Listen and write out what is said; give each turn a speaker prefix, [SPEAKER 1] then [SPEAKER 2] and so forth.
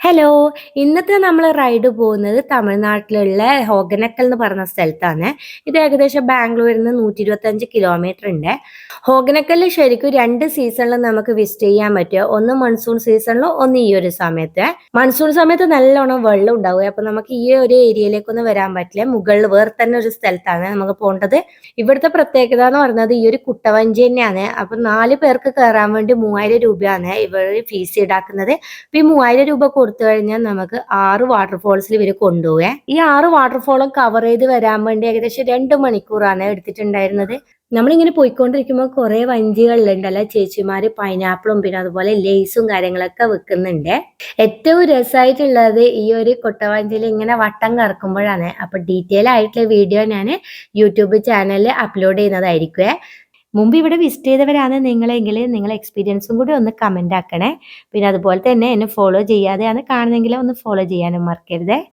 [SPEAKER 1] Hello! ഇന്നത്തെ നമ്മള് ride പോകുന്നത് തമിഴ്നാട്ടിലുള്ള ഹോഗനക്കൽ എന്ന് പറഞ്ഞ സ്ഥലത്താണ്. ഇത് ഏകദേശം ബാംഗ്ലൂരിന്ന് 125 കിലോമീറ്റർ ഉണ്ട്. ഹോഗനക്കല്ല് ശരിക്കും 2 സീസണിലും നമുക്ക് വിസിറ്റ് ചെയ്യാൻ പറ്റും. ഒന്ന് മൺസൂൺ സീസണിലും, ഒന്ന് ഈ ഒരു സമയത്ത്. മൺസൂൺ സമയത്ത് നല്ലോണം വെള്ളം ഉണ്ടാവും. അപ്പൊ നമുക്ക് ഈ ഒരു ഏരിയയിലേക്കൊന്നും വരാൻ പറ്റില്ല. മുകളിൽ വേറെ തന്നെ ഒരു സ്ഥലത്താണ് നമുക്ക് പോകേണ്ടത്. ഇവിടുത്തെ പ്രത്യേകത എന്ന് പറയുന്നത് ഈ ഒരു കുട്ടവഞ്ചി തന്നെയാണ്. അപ്പൊ 4 പേർക്ക് കയറാൻ വേണ്ടി 3000 രൂപയാണ് ഇവർ ഫീസ് ഈടാക്കുന്നത്. അപ്പൊ ഈ 3000 രൂപ കൊടുത്തു കഴിഞ്ഞാൽ നമുക്ക് 6 വാട്ടർഫോൾസിൽ ഇവര് കൊണ്ടുപോവേ. ഈ 6 വാട്ടർഫോളും കവർ ചെയ്ത് വരാൻ വേണ്ടി ഏകദേശം 2 മണിക്കൂറാണ് എടുത്തിട്ടുണ്ടായിരുന്നത്. നമ്മളിങ്ങനെ പോയിക്കൊണ്ടിരിക്കുമ്പോൾ കുറെ വഞ്ചികളിലുണ്ടല്ലോ ചേച്ചിമാര് പൈനാപ്പിളും പിന്നെ അതുപോലെ ലേസും കാര്യങ്ങളൊക്കെ വിൽക്കുന്നുണ്ട്. ഏറ്റവും രസമായിട്ടുള്ളത് ഈ ഒരു കൊട്ടവഞ്ചിയിൽ ഇങ്ങനെ വട്ടം കറക്കുമ്പോഴാണ്. അപ്പൊ ഡീറ്റെയിൽ ആയിട്ടുള്ള വീഡിയോ ഞാൻ യൂട്യൂബ് ചാനലിൽ അപ്ലോഡ് ചെയ്യുന്നതായിരിക്കുവേ. മുമ്പ് ഇവിടെ വിസിറ്റ് ചെയ്തവരാണ് നിങ്ങളെങ്കിൽ നിങ്ങളെ എക്സ്പീരിയൻസും കൂടി ഒന്ന് കമന്റ് ആക്കണേ. പിന്നെ അതുപോലെ തന്നെ എന്നെ ഫോളോ ചെയ്യാതെയാണ് കാണുന്നെങ്കിൽ ഒന്ന് ഫോളോ ചെയ്യാനും മറക്കരുത്.